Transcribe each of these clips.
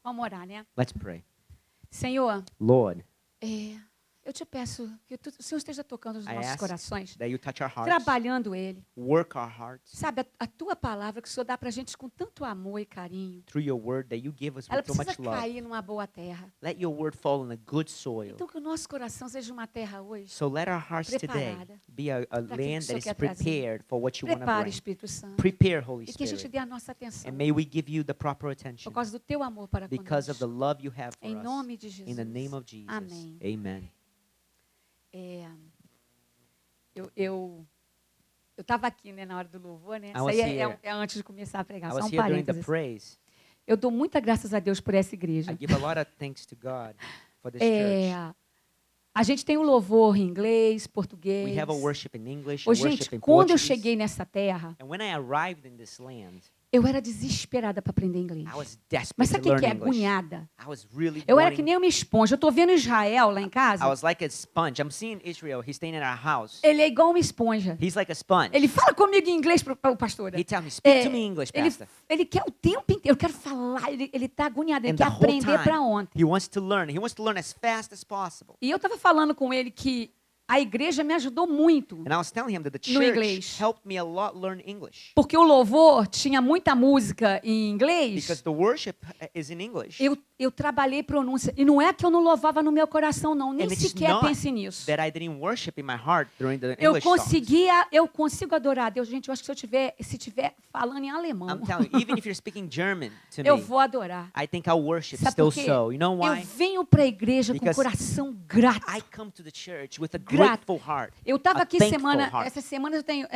Vamos orar, né? Let's pray. Senhor, Lord, eu te peço que o Senhor esteja tocando os I nossos ask corações, that you touch our hearts, trabalhando ele. work our hearts Sabe, a tua palavra que o Senhor dá pra gente com tanto amor e carinho, through your word that you give us ela with so precisa much love. cair numa boa terra. Let your word fall in a good soil. Então que o nosso coração seja uma terra hoje. So let our hearts today preparada be a aquilo que land o Senhor that is quer trazer. prepared for what you want to Prepare, bring. Espírito Santo. Prepare, Holy E que a gente Spirit. dê a nossa atenção. And may we give you the proper Por attention causa do teu amor para because of the conosco. love you have for Em us. nome de Jesus. In the name of Jesus. Amém. Amen. Eu estava aqui, né, na hora do louvor, né? Isso was aí here. é antes de começar a pregar, I só was um here during the parênteses. praise. Eu dou muita graças a Deus por essa igreja. I give a lot of thanks to God for this church. A gente tem o louvor em inglês, português. We have a worship in English, a Ô, worship gente, in quando eu Portuguese. cheguei nessa terra, And when I arrived in this land, eu era desesperada para aprender inglês. I was desperate Mas to sabe o que learn é? English. Agoniada. I was really Eu era que wanting- nem uma esponja. Eu estou vendo Israel lá em I casa. was like a sponge. I'm seeing Israel. He's staying in our house. Ele é igual uma esponja. He's like a sponge. Ele fala comigo em inglês, pastora. He tell me, speak É, to me English, Ele, pastor. ele quer o tempo inteiro. Eu quero falar. Ele está agoniado. Ele And quer the whole aprender para time, ontem. he wants to learn. He wants to learn as fast as possible. E eu estava falando com ele que a igreja me ajudou muito. And I was telling him that the No church inglês. helped me a lot learn English. Porque o louvor tinha muita música em inglês. Because the worship is in English. Eu trabalhei pronúncia. E não é que eu não louvava no meu coração, não. Nem And it's sequer not pense nisso. that I didn't worship in my heart during the Eu English songs. consigo adorar a Deus. Gente, eu acho que se tiver falando em alemão, I'm telling you, even if you're speaking German to eu me, vou adorar. I think I'll worship Sabe still por quê? so. You know Eu why? venho para a igreja com o Because coração grato. I come to the church with a Grato. grateful heart. Eu estava a aqui thankful heart. essa semana eu tenho,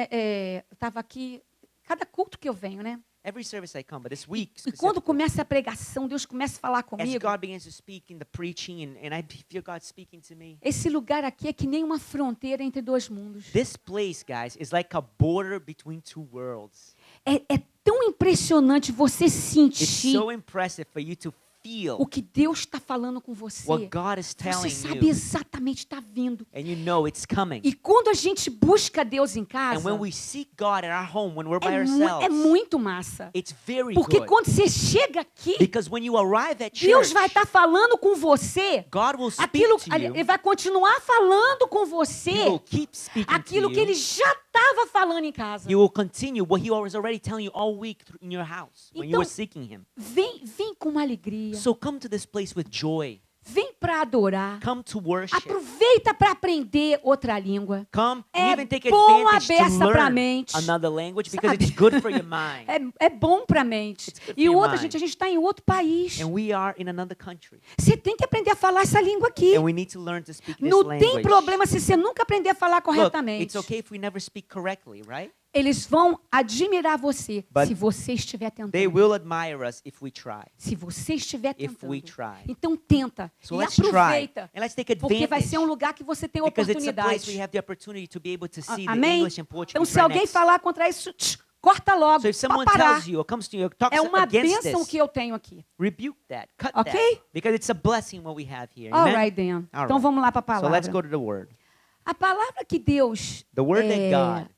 estava aqui, cada culto que eu venho, né? Every service I come, but this week, E quando specifically, começa a pregação, Deus começa a falar as comigo. God begins to speak in the preaching, and I feel God speaking to me. Esse lugar aqui é que nem uma fronteira entre dois mundos. This place, guys, is like a border between two worlds. É tão impressionante você It's sentir so impressive for you to feel o que Deus está falando com você. what God is Você telling sabe you, exatamente, está vindo. and you know it's coming. E quando a gente busca Deus em casa, And when we seek God at our home, when we're by é ourselves, muito massa. it's very Porque good. quando você chega aqui, Because when you arrive at Deus church, vai estar falando com você. God will speak Aquilo, to you. ele vai continuar falando com He você. will keep speaking Aquilo to que you. ele já estava falando em casa. He will continue what he was already telling you all week in your house when you Então, were seeking him. Vem com uma alegria. So come to this place with joy. Vem para adorar. Come to worship. Aproveita para aprender outra língua. Come É and even take bom a advantage beça to pra learn mente. another language because Sabe? it's good for your mind. É bom para a mente. It's good E for your outra, mind. gente, a gente está em outro país. And we are in another country. Você tem que aprender a falar essa língua aqui. And we need to learn to speak this Não language. tem problema se você nunca aprender a falar Look, corretamente. it's okay if we never speak correctly, right? Eles vão admirar você But se você estiver tentando. They will admire us if we try. Se você estiver If tentando. we try. Então tenta So e let's try. aproveita. And let's take Porque vai advantage. ser um lugar que você tem Because it's a place oportunidade. where you have the opportunity to be able to see the Amém? English and Portuguese Então se right alguém next. falar contra isso, corta logo So if para someone parar. tells you or comes to you or talks É uma against bênção this, que eu tenho aqui. rebuke that, cut Ok? that, because it's a blessing what we have here. All Amen? right, then. All Então right. vamos lá para a So let's palavra. go to the word. A palavra que Deus The word that God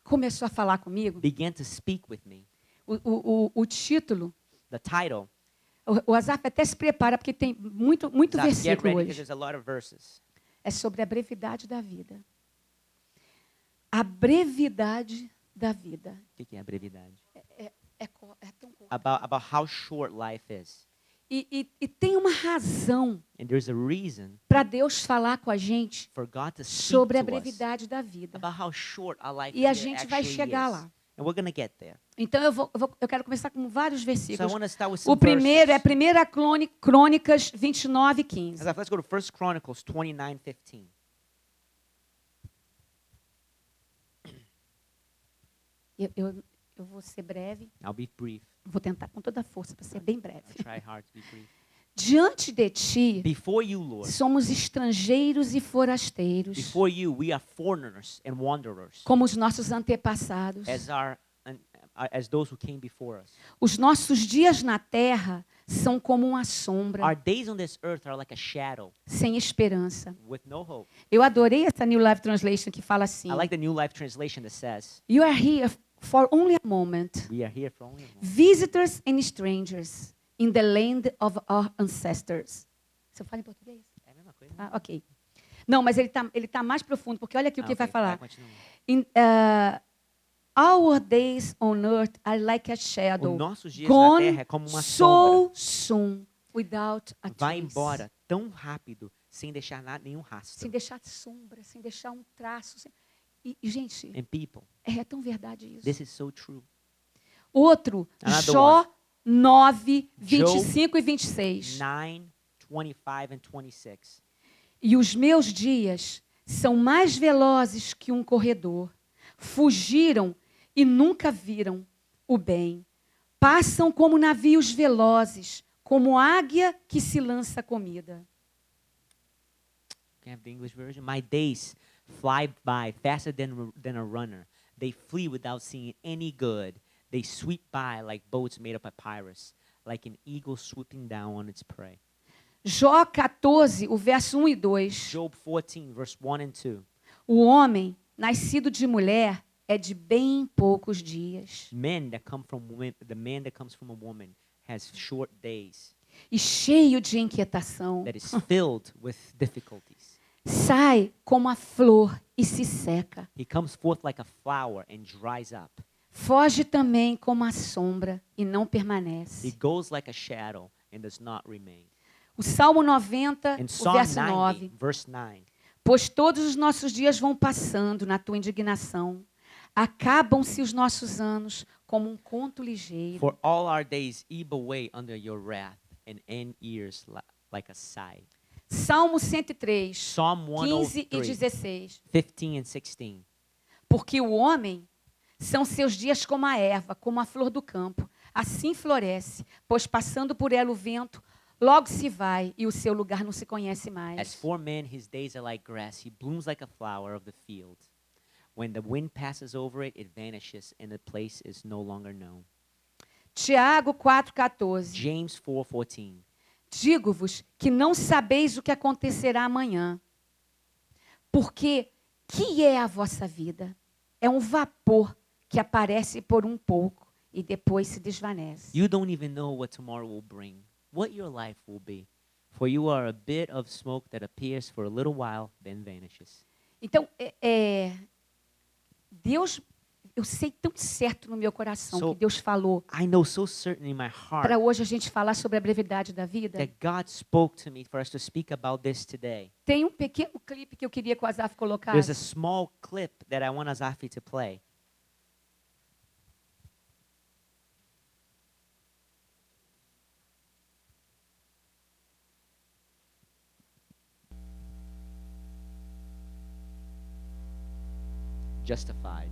começou a falar comigo, began to speak with me. o título, The title, o Azaf até se prepara porque tem muito Zach, get versículo ready because hoje. there's a lot of verses. É sobre a brevidade da vida. A brevidade da vida. O que é a brevidade? É tão curto. About how short life is. E tem uma razão And there's a reason para Deus falar com a gente for God to speak sobre a to us brevidade da vida. about how short our life E a here gente vai actually chegar is. lá. And we're going to get there. Então eu quero começar com vários So I versículos. want to start with some O primeiro é verses. 1 Crônicas 29, 15. Let's go to 1 Chronicles 29:15. Eu vou ser breve. I'll be brief. Vou tentar com toda a força para ser bem breve. I'll try hard to be brief. Diante de ti, Before you, Lord, somos estrangeiros e forasteiros, before you, we are foreigners and wanderers, como os nossos antepassados. as those who came before us. Os nossos dias na terra são como uma sombra, Our days on this earth are like a shadow sem esperança. with no hope. Eu adorei essa New Life Translation que fala assim: I like the New Life Translation that says, You are here for only a moment, we are here for only a moment. visitors and strangers. in the land of our ancestors. Você fala em português? É a mesma coisa. Ah, ok. Não, mas ele tá mais profundo, porque olha aqui o que vai falar. Continua. Our days on earth are like a shadow. Os nossos dias na Gone terra é como uma sombra. so soon, without a Vai trace. embora tão rápido, sem deixar nada, nenhum rastro. Sem deixar sombra, sem deixar um traço. Gente, And people, é tão verdade isso. this is so true. Outro, Another Jó 9, 25 e 26. 9, 25 and 26. E os meus dias são mais velozes que um corredor. Fugiram e nunca viram o bem. Passam como navios velozes, como águia que se lança comida. Can I have the English version? My days fly by faster than a runner. They flee without seeing any good. They sweep by like boats made of papyrus, like an eagle swooping down on its prey. Jó 14, o verso 1 e 2. Job 14, verse 1 and 2. O homem, nascido de mulher, é de bem poucos dias. The man that comes from a woman has short days, E cheio de inquietação. that is filled with difficulties. Sai como a flor e se seca. He comes forth like a flower and dries up. Foge também como a sombra e não He permanece. goes like a shadow and does not remain. O Salmo 90, In o Psalm verso 90, 9. verse 9, Pois todos os nossos dias vão passando na tua indignação. Acabam-se os nossos anos como um conto ligeiro. for all our days ebb away under your wrath and end years like a sigh. Salmo 103, Psalm 15 e 103, 16. 15 and 16. Porque o homem são seus dias como a erva, como a flor do campo. Assim floresce, pois passando por ela o vento, logo se vai e o seu lugar não se conhece As mais. for men, his days are like grass. He blooms like a flower of the field. When the wind passes over it, it vanishes, and the place is no longer known. Tiago 4,14. James 4:14. Digo-vos que não sabeis o que acontecerá amanhã. Porque que é a vossa vida? É um vapor que aparece por um pouco e depois se desvanece. You don't even know what tomorrow will bring, what your life will be. For you are a bit of smoke that appears for a little while, then vanishes. Então, Deus, eu sei tão certo no meu coração So, que Deus falou I know so certain in my heart para hoje a gente falar sobre a brevidade da vida. that God spoke to me for us to speak about this today. Tem um pequeno clipe que eu queria que o Azaf There's a colocasse. small clip that I want Azafi to play. Justified.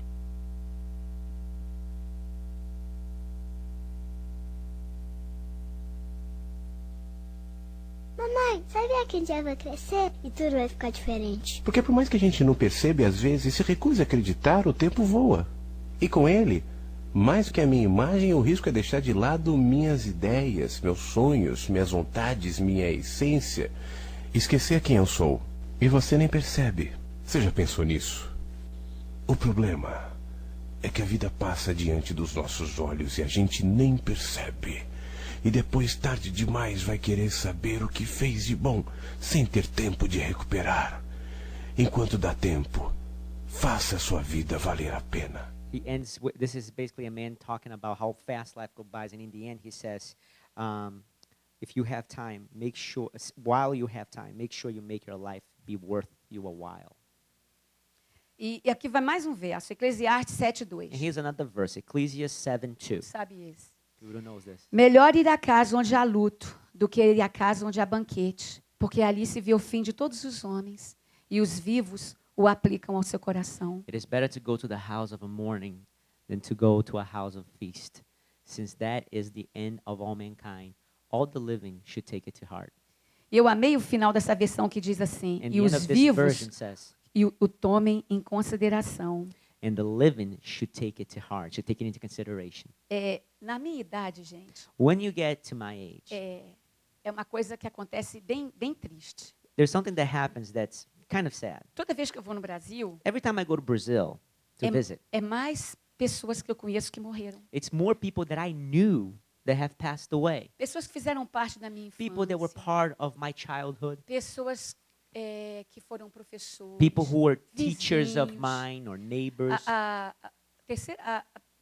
Mamãe, sabia que um dia vai crescer e tudo vai ficar diferente? Porque por mais que a gente não perceba e às vezes se recuse a acreditar, o tempo voa. E com ele, mais do que a minha imagem, o risco é deixar de lado minhas ideias, meus sonhos, minhas vontades, minha essência. Esquecer quem eu sou. E você nem percebe. Você já pensou nisso? O problema é que a vida passa diante dos nossos olhos e a gente nem percebe. E depois, tarde demais, vai querer saber o que fez de bom, sem ter tempo de recuperar. Enquanto dá tempo, faça a sua vida valer a pena. He ends with, this is basically a man talking about how fast life goes by, and in the end he says, if you have time, make sure, while you have time, make sure you make your life be worth you a while. E aqui vai mais um verso, Eclesiastes And 7:2. here's another verse, Ecclesiastes 7:2. Sabe esse? Who knows this? Melhor ir à casa onde há luto do que ir à casa onde há banquete, porque ali se vê o fim de todos os homens e os vivos o aplicam ao seu coração. It is better to go to the house of a mourning than to go to a house of feast, since that is the end of all mankind. All the living should take it to heart. E eu amei o final dessa versão que diz assim: And e the end os of this vivos version says, o tomem em consideração. and the living should take it to heart, should take it into consideration. Na minha idade, gente, When you get to my age, é uma coisa que acontece bem triste. there's something that happens that's kind of sad. Toda vez que eu vou no Brasil, Every time I go to Brazil to visit, é mais pessoas que eu conheço que morreram. it's more people that I knew that have passed away. Pessoas que fizeram parte da minha People that were infância. part of my childhood. Pessoas que foram professores. People who were teachers of vizinhos. mine or neighbors.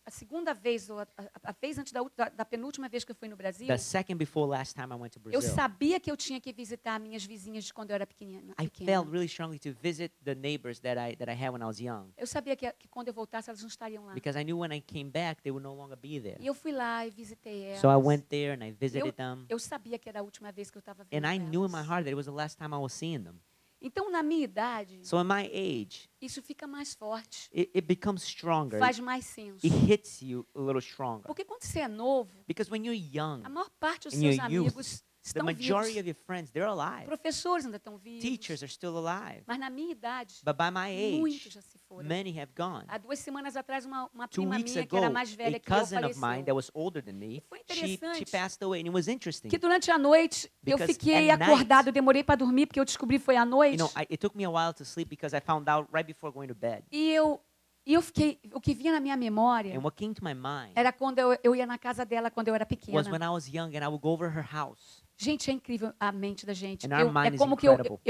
A segunda vez, ou a vez antes da penúltima vez que eu fui no Brasil, The second before last time I went to eu Brazil, sabia que eu tinha que visitar minhas vizinhas de quando eu era pequena. I felt really strongly to visit the neighbors that I had when I was young. Eu sabia que quando eu voltasse, elas não estariam lá. Because I knew when I came back, they would no longer be there. E eu fui lá e visitei elas. So I went there and I visited them. Eu sabia que era a última vez que eu estava vendo And I knew in elas. my heart that it was the last time I was seeing them. Então, na minha idade, So in my age, isso fica mais forte, it becomes stronger. faz mais senso. It hits you a little stronger. Porque quando você é novo, Because when you're young, a maior parte dos in seus your youth, amigos the estão majority vivos. of your friends, they're alive. Professores ainda estão vivos. Teachers are still alive. Mas na minha idade, But by my muitos age, já se foram. many have gone. Há 2 semanas atrás, uma 2 prima weeks minha, que era ago, mais a velha que eu, cousin of mine that faleceu. was older than me, Foi she interessante passed away, and it was interesting. que durante a noite eu Because fiquei at night- acordado, eu demorei para dormir porque eu descobri foi à noite. It took me a while to sleep because I found out right before going to bed. E eu fiquei, o que vinha na minha memória And what came to my mind era quando eu ia na casa dela quando eu era was pequena. when I was young and I would go over her house. Gente, é incrível a mente da gente. And our mind É is como que incredible.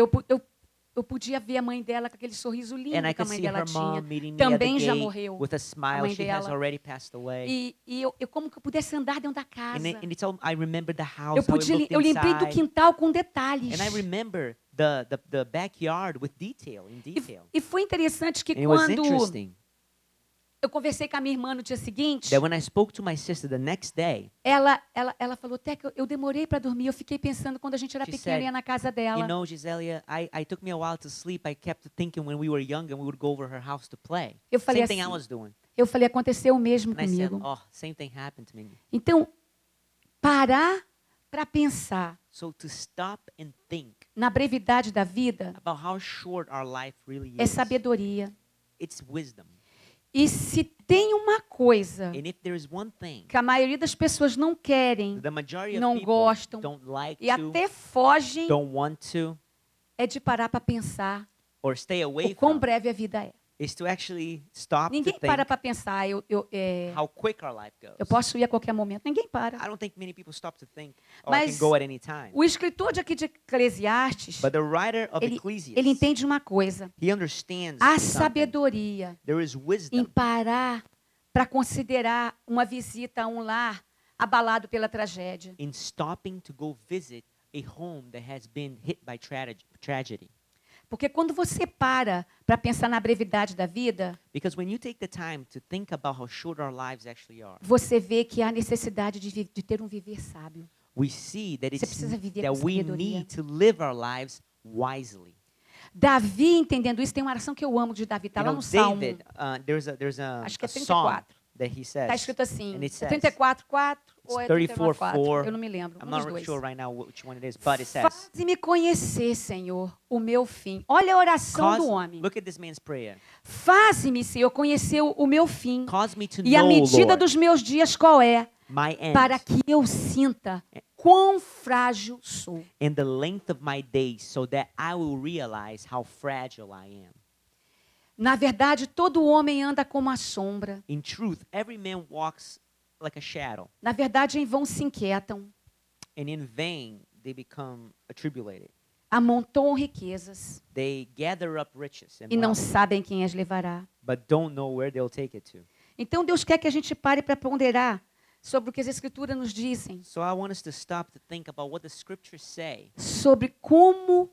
eu podia ver a mãe dela com aquele sorriso lindo And I que a could mãe see dela her mom tinha. meeting me at the Também já gate morreu. with a smile. mãe She has dela. already passed away. E eu como que eu pudesse andar dentro da casa. And it's all, I remember the house, Eu how it looked lembrei do inside. quintal com detalhes. And I remember the backyard with detail, in detail. E foi interessante que And it was quando interesting eu conversei com a minha irmã no dia seguinte, that when I spoke to my sister the next day, ela falou, Teca, eu demorei para dormir, eu fiquei pensando quando a gente era She pequena, said, ia na casa dela. you know, Giselia, I took me a while to sleep. I kept thinking when we were young and we would go over her house to play. Eu falei Same thing I assim, was doing. Eu falei, aconteceu o mesmo And I said, comigo. oh, same thing happened to me. Então, parar para pensar So to stop and think na brevidade da vida about how short our life really é is, sabedoria. it's wisdom. E se tem uma coisa And if there is one thing que a maioria das pessoas não querem the majority of não people gostam don't like e to, até fogem, don't want to, é de parar para pensar or stay away o quão from, breve a vida é. is to actually stop Ninguém to para think para pensar. how quick our life goes. Eu posso ir a qualquer momento. Ninguém para. I don't think many people stop to think, oh, I Mas can go at any time. o escritor de aqui de Eclesiastes, But the writer of ele Ecclesiastes, entende uma coisa. he understands A something. sabedoria There is em wisdom parar para considerar uma visita a um lar abalado pela tragédia. in stopping to go visit a home that has been hit by tragedy. Porque quando você para pensar na brevidade da vida, Because when you take the time to think about how short our lives actually are, você vê que há necessidade de ter um viver sábio. we see that Você precisa viver that com we sabedoria. need to live our lives wisely. Davi, entendendo isso, tem uma oração que eu amo de Davi, está You lá know, no Salmo. David, there's a Acho que é song 34. that he says. Está escrito assim, And it é says, 34:4 ou é 34:4. 34:4? Eu não me lembro, I'm um not dos dois. sure right now which one it is, but it says, Faze-me conhecer, Senhor, o meu fim. Olha a oração do homem. look at this man's prayer. Faze-me, Senhor, conhecer o meu fim. Cause me to E a know, medida Lord, dos meus dias qual é? my end Para que eu sinta quão frágil sou. and the length of my days so that I will realize how fragile I am. Na verdade, todo homem anda como a sombra. In truth, every man walks like a shadow, Na verdade, em vão se inquietam. and in vain they become attribulated. Amontoam riquezas They gather up riches and e não wealth, sabem quem as levará. but don't know where they'll take it to. Então, Deus quer que a gente pare para ponderar sobre o que as Escrituras nos dizem. So I want us to stop to think about what the scriptures say Sobre como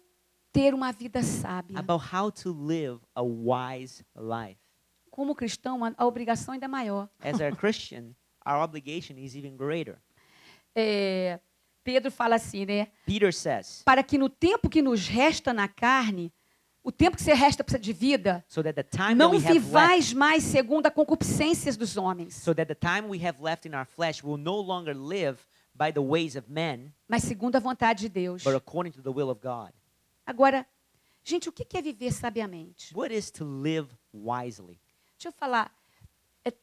ter uma vida sábia. about how to live a wise life. Como cristão, a obrigação ainda é maior. As a Christian, our obligation is even greater. Pedro fala assim, né? Peter says, Para que no tempo que nos resta na carne, o tempo que você resta de vida, so that the time that não we have left, vivais mais segundo a concupiscências dos homens, so that the time we have left in our flesh will no longer live by the ways of men, mas segundo a vontade de Deus. but according to the will of God. Agora, gente, o que é viver sabiamente? What is to live wisely? Deixa eu falar.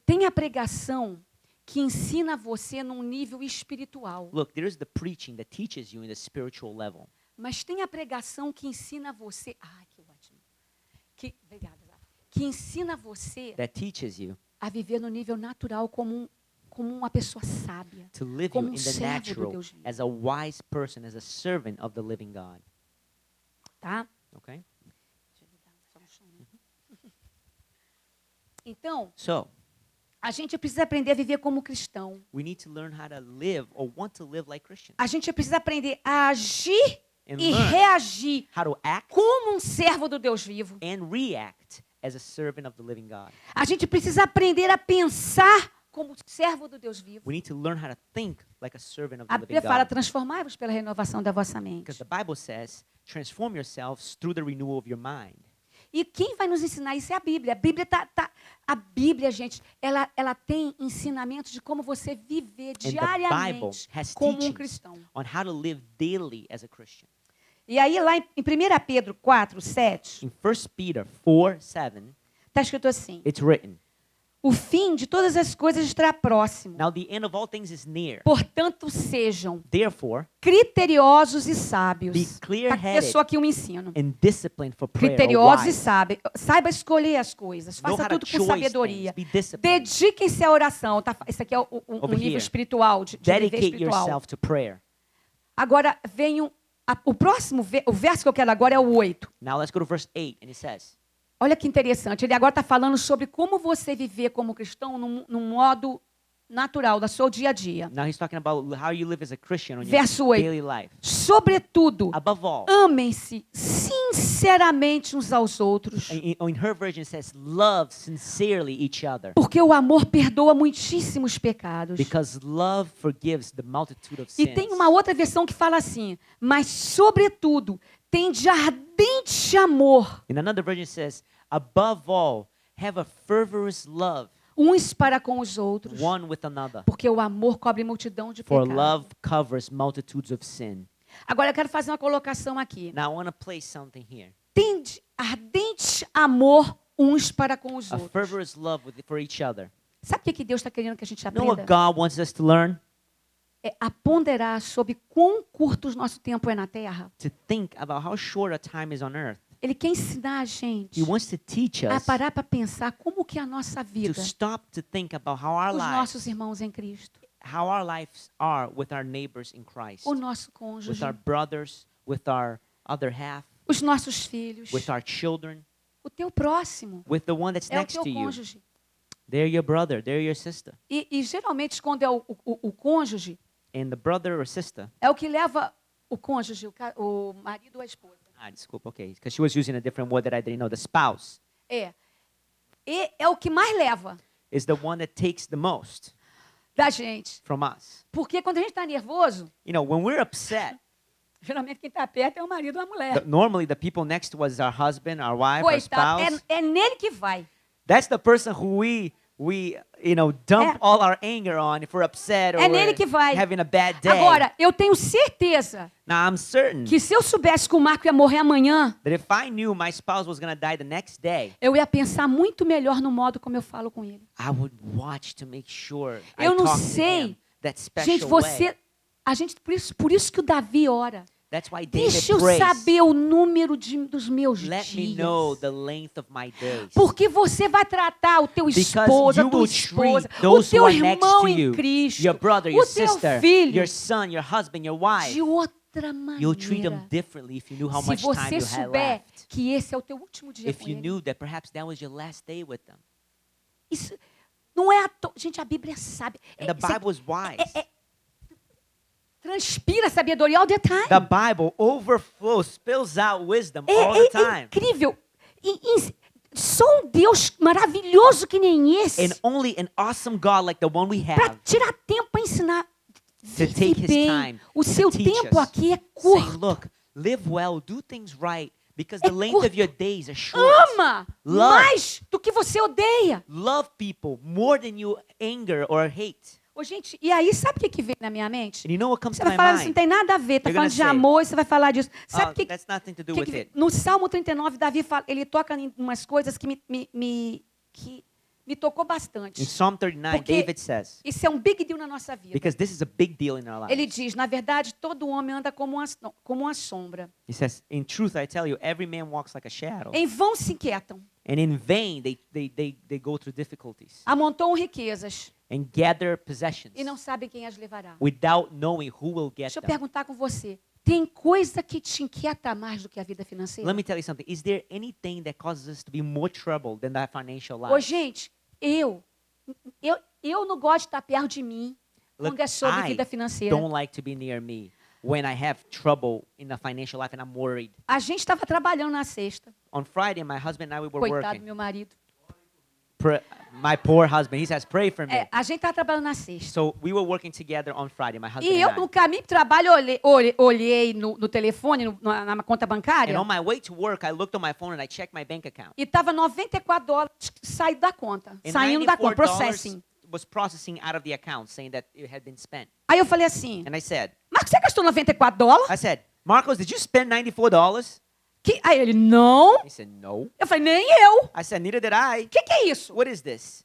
Tem a pregação que ensina você num nível espiritual. Look, there's the preaching that teaches you in the spiritual level. Mas tem a pregação que ensina você. Ai, que ótimo. Obrigada, Zá. Que ensina você That teaches you a viver no nível natural como como uma pessoa sábia, to live you como in the servo do natural Deus vivo, as a wise person, as a servant of the living God. tá? Okay? Então, So, a gente precisa aprender a viver como cristão. we need to learn how to live or want to live like Christians. A gente precisa aprender a agir And e learn reagir how to act como um servo do Deus vivo. and react as a servant of the living God. A gente precisa aprender a pensar como servo do Deus vivo. We need to learn how to think like a servant of A the living Bíblia fala, God. transformai-vos pela renovação da vossa mente. Because the Bible says, transform yourselves through the renewal of your mind. E quem vai nos ensinar isso é a Bíblia. A Bíblia, gente, ela tem ensinamentos de como você viver And the Bible diariamente has como um teachings cristão. on how to live daily as a Christian. E aí, lá em 1 Pedro 4, 7, In 1 Peter 4:7, está escrito assim: it's written, o fim de todas as coisas está próximo. now the end of all things is near. Portanto, sejam Therefore, criteriosos e sábios. be Tá clear-headed só aqui um ensino. and disciplined for prayer. or Criteriosos e wise. sábios. Saiba escolher as coisas. Know Faça how to tudo com choose sabedoria. things. Be disciplined. Dediquem-se à oração. Tá? Esse aqui é um Over nível here. espiritual, de viver Dedicate espiritual. yourself to prayer. Agora, vem o próximo, o verso que eu quero agora é o 8. Now let's go to verse 8, and it says, Olha que interessante. Ele agora está falando sobre como você viver como cristão num modo natural, da seu dia a dia. now he's talking about how you live as a Christian on your Verso 8. daily life. Sobretudo, Above all, amem-se sinceramente uns aos outros, in her version it says, love sincerely each other. porque o amor perdoa muitíssimos pecados. Because love forgives the multitude of E sins. tem uma outra versão que fala assim: mas sobretudo, tende ardente amor In another version it says, above all, have a fervorous love uns para com os outros, one with another. porque o amor cobre multidão de For pecados. love covers multitudes of sin. Agora eu quero fazer uma colocação aqui. Now I want to place something here. Tende ardente amor uns para com os A outros. fervorous love for each other. Sabe o que Deus está querendo que a gente You know what aprenda? God wants us to learn? É a ponderar sobre quão curto o nosso tempo é na Terra. To think about how short a time is on earth. Ele quer ensinar a gente He wants to teach a us parar para pensar como que a nossa to vida, stop to think about how our os lives, nossos irmãos em Cristo, how our lives are with our neighbors in Christ, o nosso with cônjuge, our brothers, with our other half, os nossos filhos, with our children, o teu próximo with the one that's é o next teu to you. cônjuge. They're your brother, they're your sister. E geralmente quando é o cônjuge, And the brother or sister, é o que leva o cônjuge, o marido ou a esposa. desculpa, okay, because she was using a different word that I didn't know. The spouse E é o que mais leva is the one that takes the most da gente. from us. Porque quando a gente está nervoso, You know, when we're upset, geralmente quem está perto é o marido ou a mulher. normally the people next to us is our husband, our wife, our Coitado, spouse. é nele que vai. That's the person who we dump É. all our anger on if we're upset or É nele we're que vai. having a bad day. Agora, eu tenho certeza Now I'm certain que se eu soubesse que o Marco ia morrer amanhã, that if I knew my spouse was going to die the next day, eu ia pensar muito melhor no modo como eu falo com ele. I would watch to make sure I Eu não talk to him sei. that special Gente, way. por isso que o Davi ora. That's why David Deixa eu prays. saber o número dos meus Let me dias. know the length of my days. Porque você vai tratar o teu Because esposa, you a tua will esposa, treat o those who teu are next irmão to em you, Cristo, your brother, o your teu sister, filho, your son, your husband, your wife. de outra maneira. You'll treat them differently if you knew how Se much time você you had souber left. que esse é o teu último dia If com you ele. knew that perhaps that was your last day with them. Isso não é gente, a Bíblia sabe. And the Bible is wise. Transpira sabedoria all the time. The Bible overflows, spills out wisdom all the É time. incrível. Só um Deus maravilhoso que nem esse And only an awesome God like the one we para have tirar tempo para ensinar. to take Vive his bem. time O to seu teach tempo us, aqui é saying, curto. look, live well, do things right, because É the length of curto. your days are short. Ama Love. mais do que você odeia. Love people more than you anger or hate. Ô, gente, e aí sabe o que vem na minha mente? And you know what comes Você to vai my falar, isso não mind? tem nada a ver, tá You're falando gonna de say, amor, e você vai falar disso. Sabe Oh, o que, that's nothing to do que with it. no Salmo 39, Davi fala, ele toca em umas coisas que me tocou bastante. In Psalm 39, Porque David says, isso é um big deal na nossa vida. because this is a big deal in our lives. Ele diz, na verdade, todo homem anda como uma sombra. He says, in truth, I tell you, every man walks like a shadow. Em vão se inquietam, And in vain, they go through difficulties. amontoam riquezas, and gather possessions e não sabem quem as levará. without knowing who will get Deixa eu them. perguntar com você. Tem coisa que te inquieta mais do que a vida financeira? Let me tell you something. Is there anything that causes us to be more troubled than that financial Ô, life? gente, eu não gosto de estar perto de mim Look, quando é sobre I vida financeira. don't like to be near me when I have trouble in the financial life and I'm worried. A gente estava trabalhando na sexta. On Friday, my husband and I we were Coitado do working. meu marido. My poor husband, he says, pray for me. A gente estava trabalhando na sexta. So we were working together on Friday, my husband E eu, and I. no caminho para o trabalho, olhei no telefone, na conta bancária, And on my way to work, I looked on my phone and I checked my bank account. e estava $94 saído da conta. And Saindo da conta, $94 processing. was processing out of the account, saying that it had been spent. Aí eu falei assim, And I said, Marcos, você gastou $94? I said, Marcos, did you spend $94? Aí ele, não. He said, no. Eu falei, nem eu. I said, neither did I. O que é isso? What is this?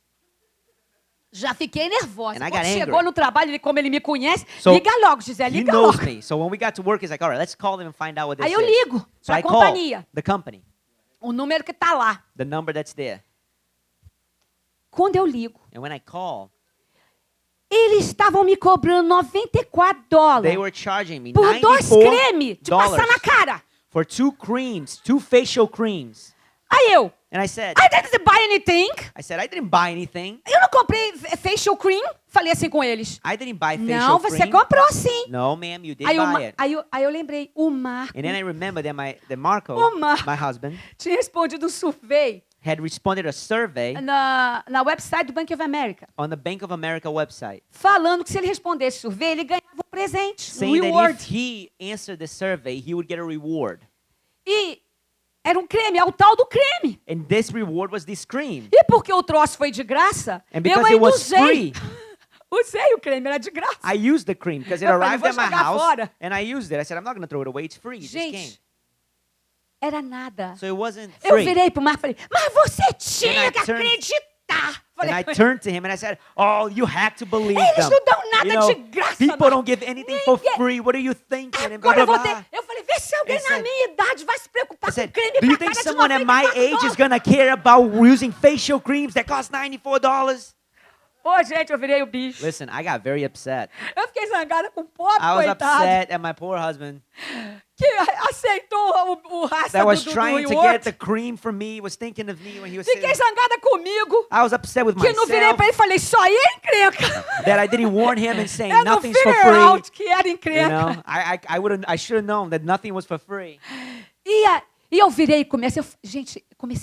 Já fiquei nervosa. And I Quando got chegou angry. no trabalho, como ele me conhece, So, liga logo, Gisele, He liga knows logo. me. So when we got to work, he's like, all right, let's call them and find out what this Aí eu is. ligo So para I a call companhia, the company, o número que tá lá. the number that's there. Quando eu ligo, And when I call, eles estavam me cobrando they $94 were charging me por 2 cremes de passar na $94 cara. for 2 creams, 2 facial creams. Aí eu, And I said, I didn't buy anything. I didn't buy anything. Eu não comprei facial cream. Falei assim com eles. I didn't buy facial Não, você cream. comprou sim. No, ma'am, you did Aí, buy it. aí eu lembrei, o Marco And then I remember that Marco, my husband, tinha respondido um survey had responded a survey na website do Bank of America, on the Bank of America website, falando que se ele respondesse o survey, ele ganhava um presente, um saying that reward. if he answered the survey, he would get a reward. E era um creme, é o tal do creme. And this reward was this cream. E porque o troço foi de graça, And eu because it ainda was usei. free, Usei o creme, era de graça. I used the cream because it Eu falei, arrived "Vou at my jogar house fora." and I used it. I said, I'm not going to throw it away. It's free. It just came. Gente, era nada. So it wasn't Eu free. virei pro Marco e falei, mas você tinha I que turned- acreditar. And Falei, I turned to him and I said, oh, you have to believe eles them. não dão nada You know, de graça. people Marco. don't give anything for Ninguém- free. What are you thinking? And Agora blah, eu blah, vou blah. ter. Eu falei, vê se alguém I na said- minha idade vai se preocupar I com said, creme do you pra think cara de someone at my age is $94? going to care about using facial creams that cost $94? Ô, gente, eu virei o bicho. Listen, I got very upset. Eu fiquei zangada com o pobre I was coitado upset at my poor husband que aceitou o raça that was do trying to reward. get the cream from me, was thinking of me when he was Fiquei sitting. zangada comigo I was upset with que não virei myself pra ele e falei, só aí é encrenca. that I didn't warn him and saying Eu não nothing's for figure free. out que era You encrenca. know, I should have known that nothing was for free. E eu virei e comecei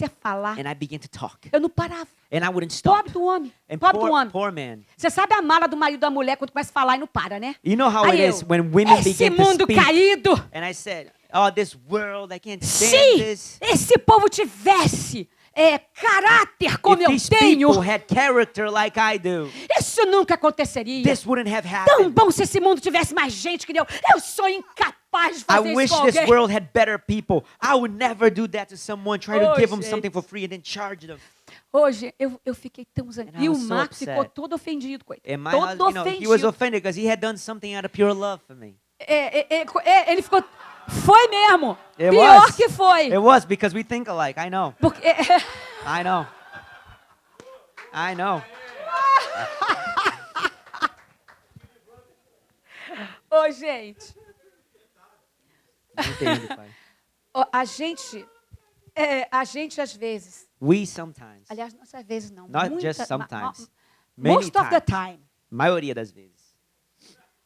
a falar. And I began to talk. Eu não parava. And I wouldn't stop. Pobre do homem. And Pobre do homem. poor man. Você sabe a mala do marido da mulher quando começa a falar e não para, né? You know how Aí it is eu, when women esse begin to mundo speak. caído. And I said, oh, this world, I can't stand Se this. esse povo tivesse caráter como If eu these tenho, people had character like I do, isso nunca aconteceria. this wouldn't have Tão happened. bom se esse mundo tivesse mais gente que eu. Eu sou incapaz de I fazer wish isso com this alguém. world had better people. I would never do that to someone, try to Oh, give them gente. something for free and then charge them. Hoje, eu fiquei tão zangada. And I E o was so Marco ficou upset. todo ofendido, coitado. And my Todo husband, he was ofendido. offended because he had done something out of pure love for me. Ele ficou... Foi mesmo. It Pior was. que foi. It was because we think alike. I know. Porque, I know. I know. Ô, gente, Entende, pai? ó, a gente às vezes, We sometimes, aliás, não às vezes não, not muita- just sometimes, most many of the times, time, maioria das vezes,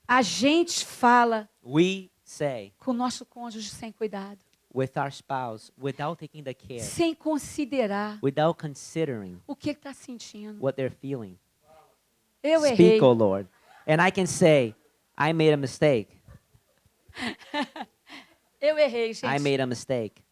a gente fala we say com o nosso cônjuge sem cuidado, with our spouse without taking the care, sem considerar without considering o que ele está sentindo. what they're feeling. Eu errei. Speak, O Lord. And I can say, I made a mistake. Eu errei, I gente. made a mistake.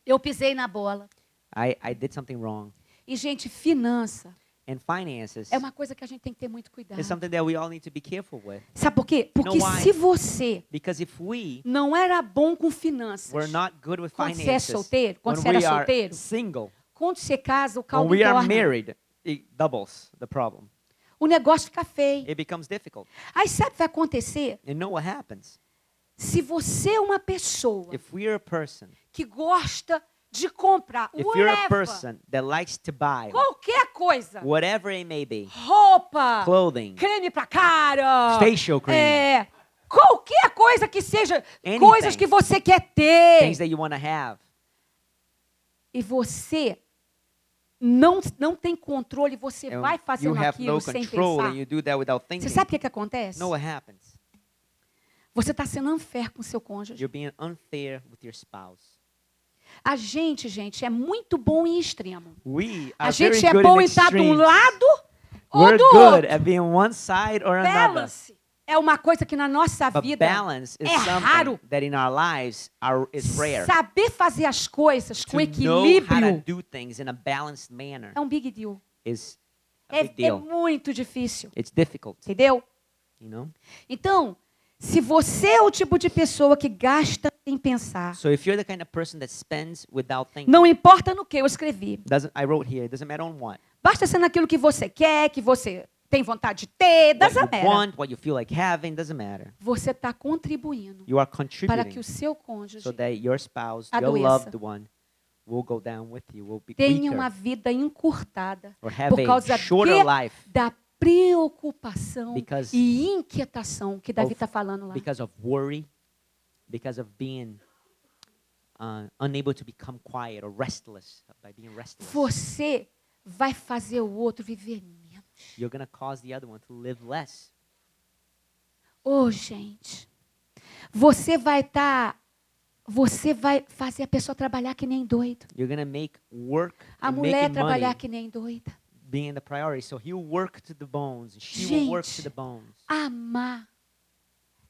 Eu pisei na bola. I did something wrong. E, gente, finança And finances é uma coisa que a gente tem que ter muito cuidado. is something that we all need to be careful with. Sabe por quê? Porque know why? se você Because if we não era bom com finanças, were not good with quando você é finances, solteiro, quando when você era we are solteiro, single, quando você casa, o when caldo we are torna. married, it doubles the problem. O negócio fica feio. It becomes difficult. Aí sabe o que vai acontecer? And know what happens? Se você é uma pessoa If we are a person que gosta de comprar, If you're a whatever, person that likes to buy qualquer coisa, whatever it may be, roupa, clothing, creme pra cara, facial cream, qualquer coisa que seja, anything, coisas que você quer ter, things that you want to have, e você não tem controle, você and vai you fazendo have aquilo no sem control pensar. and you do that without thinking, Você sabe o que acontece? know what happens? Você está sendo unfair com seu cônjuge. You're being unfair with your spouse. A gente, é muito bom em extremo. We A are very gente é good bom in em estar de um extremes. lado ou We're do good outro. at being one side or another. Balance é uma coisa que na nossa But vida balance is é raro. something that in our lives is rare. Saber fazer as coisas com To know how to equilíbrio do things in a balanced manner é um big deal. is a É, big é deal. muito difícil, It's difficult, entendeu? you know? Então, se você é o tipo de pessoa que gasta sem pensar, So if you're the kind of person that spends without thinking, não importa no que eu escrevi, I wrote here, it doesn't matter on what. basta ser naquilo que você quer, que você tem vontade de ter, What doesn't you matter. want, what you feel like having, doesn't matter. Você está contribuindo You are para contributing que o seu cônjuge so that your spouse, your adoeça. loved one, will go down with you, will be tenha uma weaker, vida encurtada or have por causa a shorter life da preocupação Because e inquietação que Davi of- está falando lá. because of worry, because of being unable to become quiet or restless, by being restless. Você vai fazer o outro viver menos. You're going to cause the other one to live less. Ô, gente, você vai fazer a pessoa trabalhar que nem doido. You're going to make work A and mulher making trabalhar money que nem doida. being the priority. So he'll work to the bones, and she will work to Gente, the bones. amar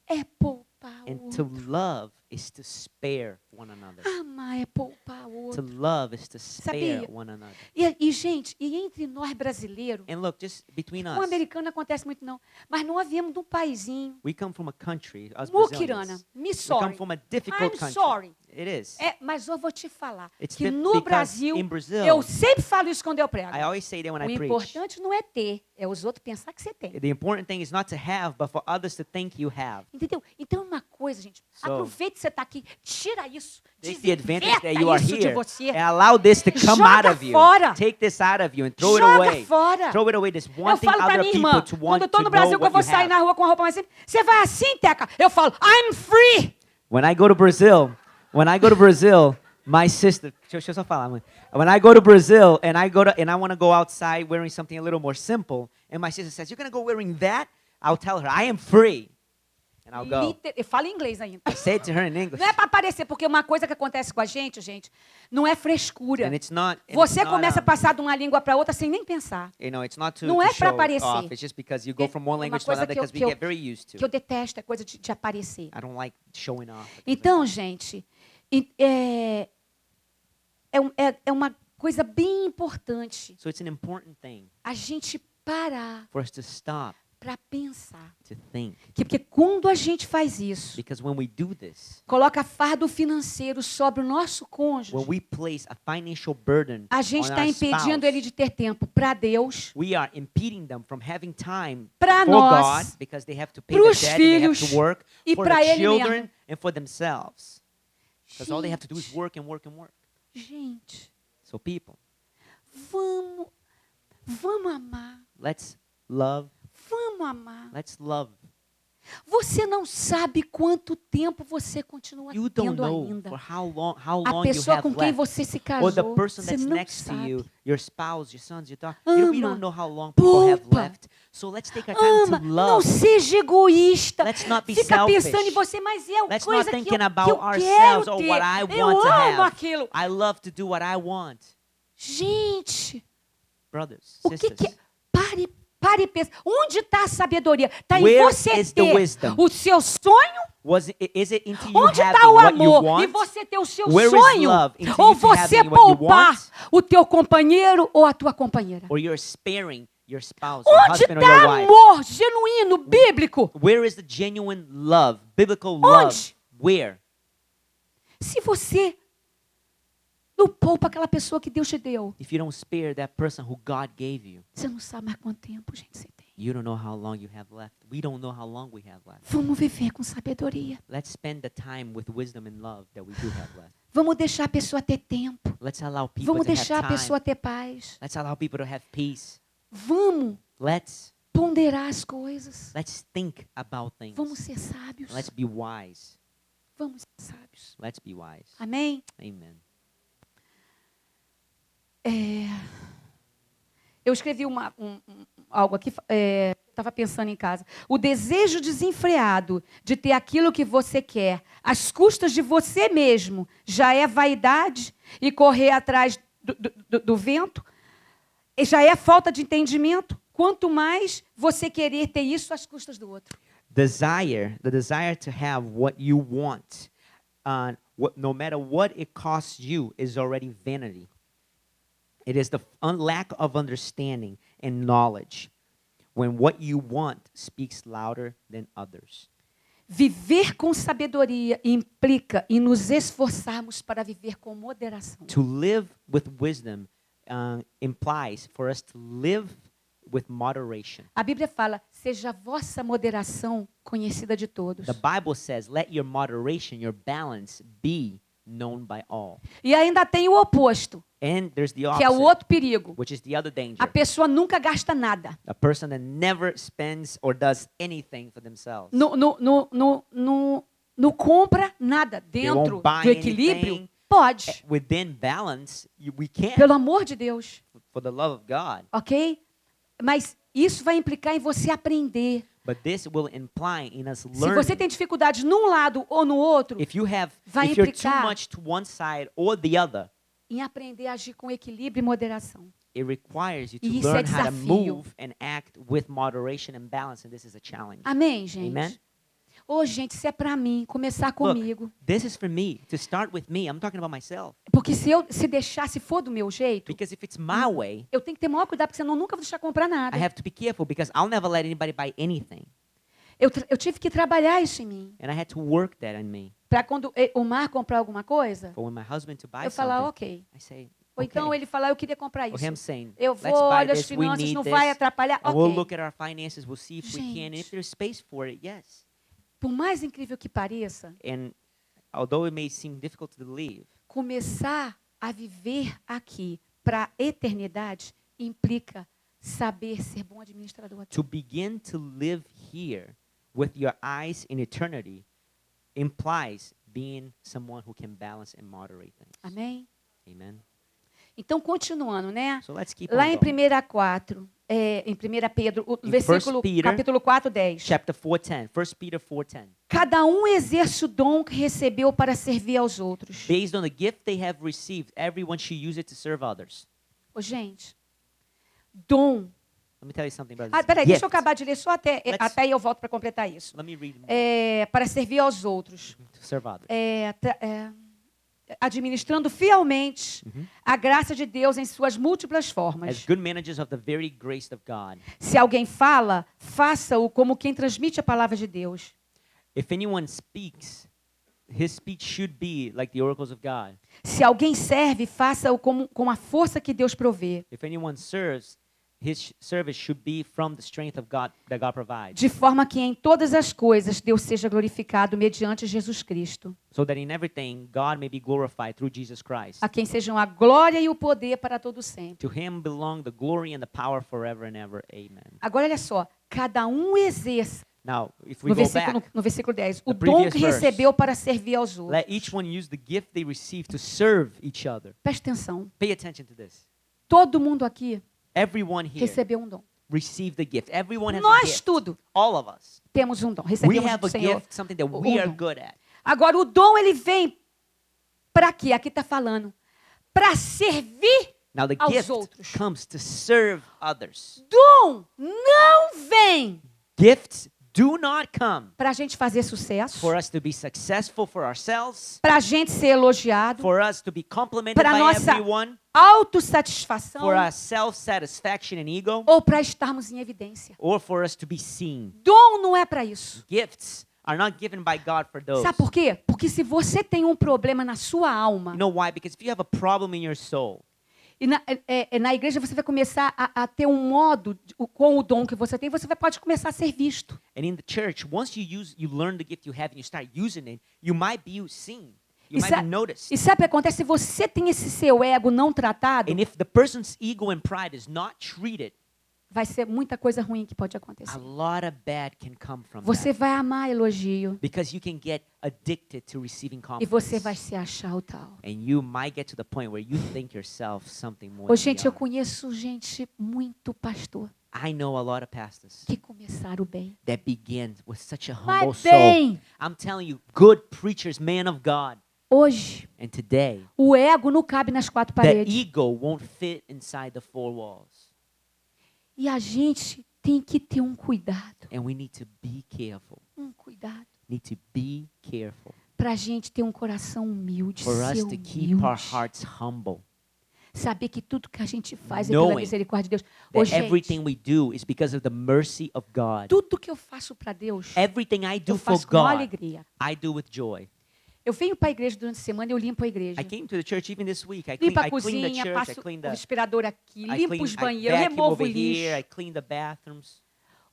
é poupar o And to outro. love is to spare one another. Amar é poupar o To outro. love is to spare Sabia? one another. Gente, e entre nós brasileiros, And look, just between com o us, americano não acontece muito não, mas nós viemos de um paizinho, we come from a country, us Muquirana, Brazilians. me We sorry. come from a difficult I'm country. sorry. It is. Mas eu vou te falar It's que the- no because Brasil, in Brazil, eu sempre falo isso quando eu prego. I always say that when O I preach. importante não é ter, é os outros pensar que você tem. The important thing is not to have, but for others to think you have. Entendeu? Então, uma coisa, gente, So, aproveite que você está aqui, tira isso, Take the advantage that desinveta you are isso de here você. and allow this to come Joga out of you. fora. Take this out of you and throw it Joga away. fora. Throw it away. This Eu wanting falo para other minha people irmã, to quando want eu estou to no know Brasil, que eu what vou you sair have. na rua com a roupa mais simples, você vai assim, Teca? Eu falo, I'm free. When I go to Brazil, my sister, deixa eu só falar, mãe. When I go to Brazil and I want to go outside wearing something a little more simple, and my sister says, "You're going to go wearing that?" I'll tell her, "I am free." And I'll go. Eu falo em inglês ainda. I say it to her in English. Não é para aparecer, porque uma coisa que acontece com a gente, não é frescura. And it's not Você começa a passar de uma língua para outra sem nem pensar. You know, it's not to, Não to é pra show aparecer. off. It's just because you go from one É uma language to coisa another que eu- because we que eu- get very used Que to. eu detesto, é coisa de aparecer. I don't like showing off. Então, gente, é uma coisa bem importante So it's an important thing a gente parar for us to stop para pensar. to think. Porque quando a gente faz isso, Because when we do this, coloca fardo financeiro sobre o nosso when cônjuge, we place a financial burden a gente on está our impedindo ele spouse, de ter tempo para Deus, we are impeding them from having time Pra for nós, God because they have to pay pros the debt, and they have filhos to work e for pra the ele children mesmo. and for themselves. Because all they have to do is Gente, work and work and work. gente, So people, vamos amar, let's love. vamos amar. Let's love. Você não sabe quanto tempo você continua You don't tendo know ainda. for how long A you pessoa have com quem left. você se Or the casou, person você that's não next to sabe. you, your spouse, your sons, your daughter. We Ama. don't know how long people have Poupa. left. So let's take our time Ama, to não love. seja egoísta. Let's not be Fica selfish. pensando em você, mas é Let's coisa not que thinking eu about quero ourselves or ter. what I Eu want to amo have. aquilo. I love to do what I want. Gente, Brothers, o que sisters, que é? Pare e pense. Onde está a sabedoria? Está em Where você is the ter wisdom? o seu sonho? is it into you Onde having está o what you amor? want? E você ter o seu Where is sonho? love? Into Ou you to você having what you poupar want? o teu companheiro ou a tua companheira? Or you're sparing your spouse, your Onde husband or your está wife? amor genuíno, bíblico? Where is the genuine love, biblical love? Onde? Where? Se você não poupa aquela pessoa que Deus te deu, If you don't spare that person who God gave you, você não sabe mais quanto tempo, gente, você tem. You don't know how long you have left. We don't know how long we have left. Vamos viver com sabedoria. Let's spend the time with wisdom and love that we do have left. Vamos deixar a pessoa ter tempo. Let's allow people Vamos to deixar a have time. pessoa ter paz. Let's allow people to have peace. Vamos Let's ponderar as coisas. think about things. Vamos ser sábios. Let's be wise. Vamos ser sábios. Let's be wise. Amém? Amen. Eu escrevi algo aqui, estava pensando em casa. O desejo desenfreado de ter aquilo que você quer, às custas de você mesmo, já é vaidade e correr atrás do vento, e já é falta de entendimento. Quanto mais você querer ter isso às custas do outro. The desire to have what you want, no matter what it costs you, is already vanity. It is the lack of understanding and knowledge when what you want speaks louder than others. Viver com sabedoria implica em nos esforçarmos para viver com moderação. To live with wisdom implies for us to live with moderation. A Bíblia fala: seja a vossa moderação conhecida de todos. The Bible says, let your moderation, your balance, be known by all. E ainda tem o oposto, And there's the que é o opposite, outro perigo. which is the other danger. A pessoa nunca gasta nada. A person that never spends or does anything for themselves. Não compra nada dentro won't buy do equilíbrio. anything. Pode, Within balance, we can't, pelo amor de Deus, for the love of God. ok? Mas isso vai implicar em você aprender. But this will imply in us Se learning. você tem dificuldades num lado ou no outro, If you're vai too implicar much to one side or the other, em aprender a agir com equilíbrio e moderação. it requires you to E isso é learn how to desafio. move and act with moderation and balance, and this is a challenge. Amém, gente? Amen? Ô, gente, isso é para mim, começar comigo. Look, this is for me, to start with me. I'm talking about myself. Porque se for do meu jeito, Because if it's my way, eu tenho que ter maior cuidado, porque senão eu nunca vou deixar comprar nada. I have to be careful because I'll never let anybody buy anything. Eu tive que trabalhar isso em mim. And I had to work that in me. Para quando o Mar comprar alguma coisa, For when my husband to buy eu falar, something, ok. I say, Ou então okay. ele falar, eu queria comprar Or isso. him saying, Eu let's vou, buy olha as this, we finanças, need não this. vai atrapalhar. And we'll Ok. look at our finances, we'll see if we can. And if Gente. there's space for it, yes. Por mais incrível que pareça, And although it may seem difficult to believe, começar a viver aqui para a eternidade implica saber ser bom administrador aqui. to begin to live here with your eyes in eternity implies being someone who can balance and moderate things. Amém? Amen. Então, continuando, né? So let's keep Lá on em going. 1 em 1 Pedro, o Em versículo, 1 Peter, capítulo 4, 10. Chapter 4:10, 1 Peter 4:10. Cada um exerce o dom que recebeu para servir aos outros. Based on the gift they have received, everyone should use it to serve others. Ô, gente, dom. Let me tell you something, brothers. Ah, peraí, deixa eu Gift. acabar de ler só Let's- até aí eu volto para completar isso. Let me read more. Para servir aos outros. To serve others. Administrando fielmente a graça de Deus em suas múltiplas As formas. good managers of the very grace of God. Se alguém fala, faça-o como quem transmite a palavra de Deus. If anyone speaks, his speech should be like the oracles of God. Se alguém serve, faça-o com a força que Deus provê, If anyone serves, his service should be from the strength of God that God provides, de forma que em todas as coisas Deus seja glorificado mediante Jesus Cristo, so that in everything God may be glorified through Jesus Christ. a quem sejam a glória e o poder para todo sempre. To him belong the glory and the power forever and ever. Amen. Agora olha só, cada um exerce, Now, if we no go versículo, back, no versículo 10, o the dom previous que verse. recebeu para servir aos outros. let each one use the gift they receive to serve each other. Preste atenção, Pay attention to this. todo mundo aqui Everyone here recebeu um dom. received the gift. Everyone has a Nós gift. tudo All of us. temos um dom, We recebemos have do a Senhor. gift, something that um we are dom. good at. Agora, o dom, ele vem para quê? Aqui está falando. Para servir Now the aos gift outros. comes to serve others. Dom não vem Gifts do not come para a gente fazer sucesso, for us to be successful for ourselves, para a gente ser elogiado, for us to be complimented Para by nossa everyone, autossatisfação for our self-satisfaction and ego, ou para estarmos em evidência. or for us to be seen. Dom não é para isso. Gifts are not given by God for those. Sabe por quê? Porque se você tem um problema na sua alma You know why? Because if you have a problem in your soul E na igreja você vai começar a ter um modo, com o dom que você tem, você pode começar a ser visto. And in the church, once you learn the gift you have and you start using it, you might be seen. You E might be sabe, noticed. e sabe o que acontece? Se você tem esse seu ego não tratado, And if the person's ego and pride is not treated, vai ser muita coisa ruim que pode a acontecer. lot of bad can come from Você that. vai amar elogio Because you can get addicted to receiving e você compliments. vai se achar o tal. And you might get to the point where you think yourself something more Ô, than gente, you eu are. conheço gente muito pastor I know a lot of pastors que começaram bem. that begin with such a Mas humble soul. bem, I'm telling you, good preachers, man of God. hoje, And today, o ego não cabe nas quatro the paredes. ego won't fit inside the four walls. E a gente tem que ter um cuidado. And we need to be careful. Um cuidado. Need to be careful Pra gente ter um coração humilde, for us ser to keep our humilde. hearts humble. Saber que tudo que a gente faz é pela Knowing misericórdia de Deus. Ô, That everything gente, we do is because of the mercy of God. tudo que eu faço para Deus, Everything I do eu for faço com God, alegria. I do with joy. Eu venho para a igreja durante a semana e eu limpo a igreja. I came to the church even this week. Limpo a I clean the cozinha, church, I passo clean o the, respirador aqui, I limpo clean, os I banheiros, vacuum removo o over here, I lixo. clean the bathrooms.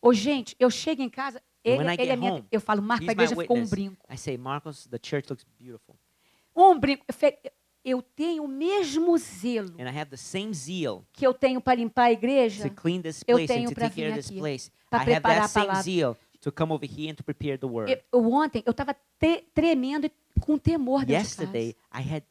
Ô, gente, eu chego em casa, And when I ele get é minha, home, eu falo, Marco, a He's my igreja ficou um witness. brinco. I say, Marcos, the church looks beautiful. Um brinco. Eu tenho o mesmo zelo And I have the same zeal que eu tenho para limpar a igreja, to clean this eu place and tenho to para take care vir of this aqui, place. para I have preparar that a same palavra. zeal to come over here and to prepare the word. Ontem eu estava tremendo e com temor dentro de Yesterday, casa.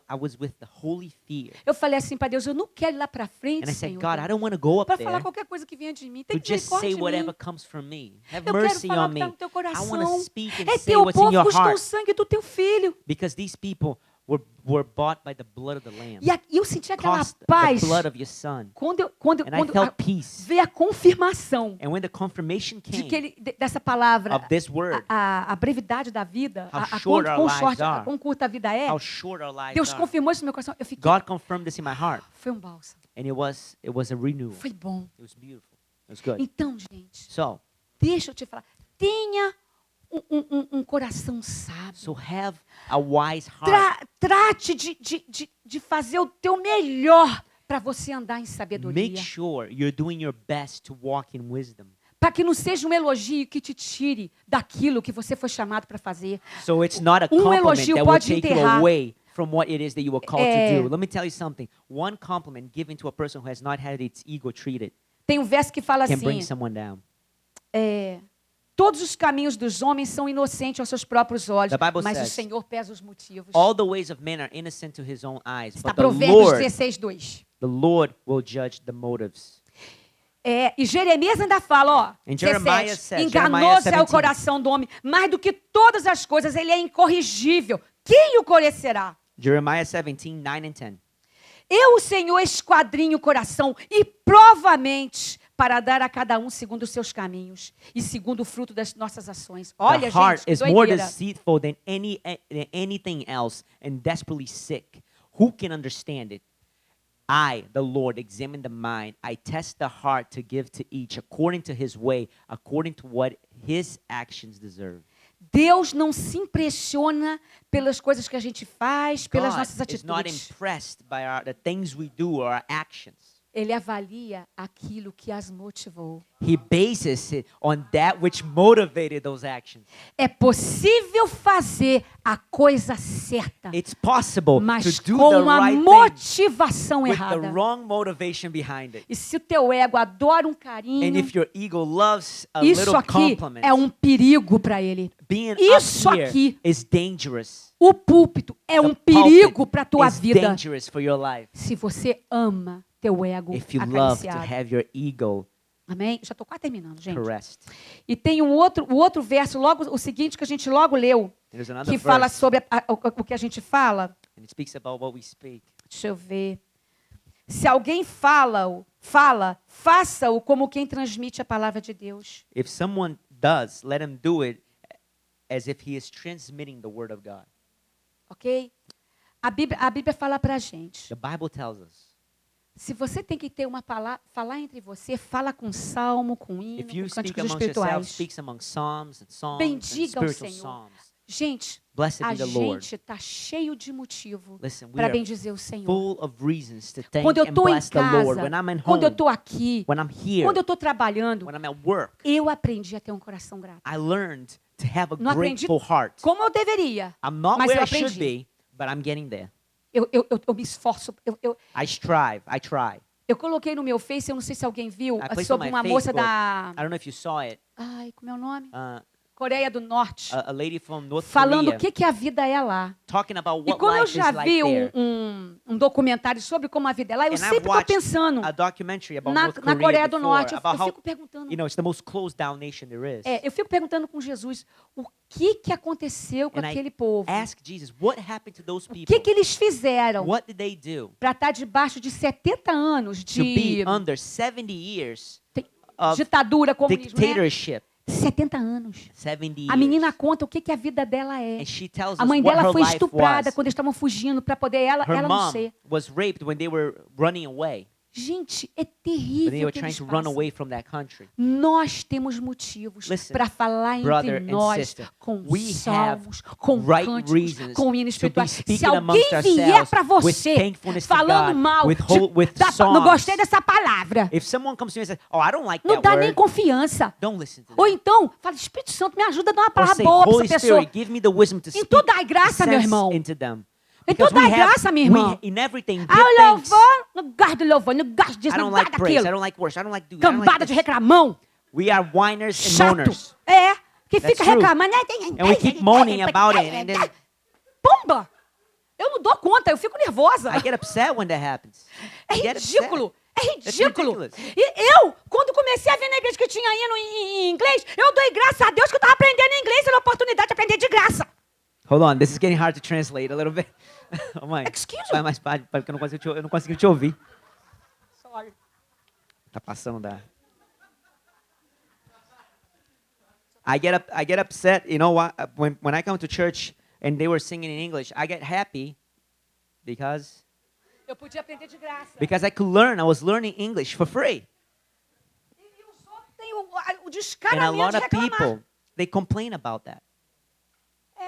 I was with the holy fear. Eu falei assim para Deus, eu não quero ir lá para frente, And I said, Senhor, God, I don't want to go up para there falar qualquer coisa que venha de mim. Tem to que just say misericórdia de whatever mim. comes from me. Have Eu quero mercy falar on o que me. está no teu I want to coração. speak and É say teu what's in povo your custou o heart. sangue do teu filho. Because these people were bought by the blood of the Lamb. E eu senti aquela Cost the paz blood of your son. quando And I felt peace. veio a confirmação And when the confirmation de came que dessa palavra, of this word, a brevidade da vida, How a short our lives are. quão curta a vida é, how short our lives Deus are, confirmou isso no meu coração. Eu fiquei, God confirmed this in my heart. foi um bálsamo, And it was a renewal. foi bom. It was beautiful. It was good. Então, gente, So deixa eu te falar, tenha um coração sábio. have a wise heart. Trate de fazer o teu melhor para você andar em sabedoria. Make sure you're doing your best to walk in wisdom. Para que não seja um elogio que te tire daquilo que você foi chamado para fazer. So it's not a Um compliment elogio that will pode take you enterrar. away from what it is that you were called É. to do. Let me tell you something. One compliment given to a person who has not had its ego treated Tem um verso que fala can assim, bring someone down. todos os caminhos dos homens são inocentes aos seus próprios olhos, The Bible mas o says, Senhor pesa os motivos. All the ways of men are innocent to his own eyes, Está but Provérbios 16:2. the Lord will judge the motives. E Jeremias ainda fala, ó, And Jeremiah 17, says, enganoso Jeremiah é o 17. coração do homem, mais do que todas as coisas, ele é incorrigível. Quem o conhecerá? Jeremiah 17, 9 and 10. Eu, o Senhor, esquadrinho o coração e provamente para dar a cada um segundo os seus caminhos e segundo o fruto das nossas ações. Olha, The heart gente, que is more doideira. deceitful than anything else and desperately sick. Who can understand it? I, the Lord, examine the mind. I test the heart to give to each according to his way, according to what his actions deserve. Deus não se impressiona pelas coisas que a gente faz, pelas God nossas is not atitudes. impressed by the things we do or our actions. Ele avalia aquilo que as motivou. He bases it on that which motivated those actions. É possível fazer a coisa certa, It's possible mas to do com the uma right thing motivação with the errada. wrong motivation behind it. E se o teu ego adora um And carinho, if your ego loves a isso little aqui compliment, é um perigo para ele. being Isso up here aqui, is dangerous. o púlpito é um The pulpit perigo para a tua is vida. dangerous for your life. Se você ama teu ego If you love to acariciado. have your ego Amém? Já estou quase terminando, gente. caressed. E tem o outro verso, logo o seguinte, que a gente logo leu, There's another que fala verse, sobre o que a gente fala. and it speaks about what we speak. Deixa eu ver. Se alguém fala, faça-o como quem transmite a palavra de Deus. If someone does, let him do it as if he is transmitting the word of God. Ok? A Bíblia fala para a gente. The Bible tells us, Se você tem que ter uma palavra, falar entre você, fala com salmo, com hino, if you com speak cânticos amongst yourselves, espirituais. speak among psalms and songs and Bendiga ao spiritual Senhor. psalms. Gente, Blessed a be the Lord. gente está cheio de motivo Listen, we para are bendizer o Senhor. full of reasons to thank Quando eu and estou em bless the Lord. casa, When I'm at quando eu home, estou aqui, when I'm here, quando eu estou trabalhando, when I'm at work, eu aprendi a ter um coração grato. I learned to have a Não aprendi grateful heart. como eu deveria, I'm not mas where eu I should aprendi. be, but I'm getting there. Eu me esforço. I strive. I try. Eu coloquei no meu Face, eu não sei se alguém viu, I placed on sobre my uma moça Facebook. da... I don't know if you saw it. Ai, como é o nome? Uh, Coreia do Norte. a lady from North Falando Korea o que a vida é lá. talking about E what como eu life já is like vi there. um documentário sobre como a vida é lá, eu And I've sempre estou watched pensando a documentary about na North Korea Coreia do before, Norte. Eu about how, fico perguntando. you know, it's the most closed down nation there is. Eu fico perguntando com Jesus o que aconteceu com And I aquele povo. Ask Jesus, what happened to those O people? que eles fizeram What did they do para estar debaixo de 70 anos to be de under 70 years of ditadura, comunismo, né? dictatorship? 70 anos. 70 years. A menina conta o que a vida dela é. And she tells A us mãe what dela her foi life estuprada was. quando eles estavam fugindo para poder ela Her não mom ser. was raped when they were running away. Gente, é When they terrível were o que trying eles to run passam. away from that country. Nós temos motivos Listen, para falar brother entre and nós sister, com we salmos, have com right cânticos, reasons com hinos to be espirituais. Se speaking alguém amongst vier ourselves para with você thankfulness to falando God, mal, with não songs. gostei dessa palavra, If someone comes to me and says, "Oh, I don't like não that dá nem word," confiança. don't listen to Ou them. então, fala, Espírito Santo, me ajuda a dar uma Or palavra say, boa para Holy essa pessoa. Spirit, give me the wisdom to Em speak tudo dai graça, meu sense irmão. into them. Em Because tudo dai we have, graça, minha irmã. in everything, give Ah, o thanks. louvor, não gosto do louvor, não gosto disso, I não don't gosto like praise. I daquilo. don't like worship. I don't like do. I don't Cambada like de this. reclamão, We are whiners and chato. moaners. Que That's fica true. reclamando. And we keep moaning about it, and then Pumba! Eu não dou conta, eu fico nervosa. I get upset when that happens. É I get upset. ridículo. É That's ridículo. ridiculous. E eu, quando comecei a vir na igreja que tinha hino em inglês, eu dei graças a Deus que eu estava aprendendo inglês e a oportunidade de aprender de graça. Hold on, this is getting hard to translate a little bit. Oh my. Excuse Vai me. mais baixo, porque eu não consigo te ouvir. Sorry. Tá passando da. I get upset, you know what? When I come to church and they were singing in English, I get happy because Eu podia aprender de graça. I could learn. I was learning English for free. E os outros têm o And a descaramento lot de of reclamar. people, they complain about that.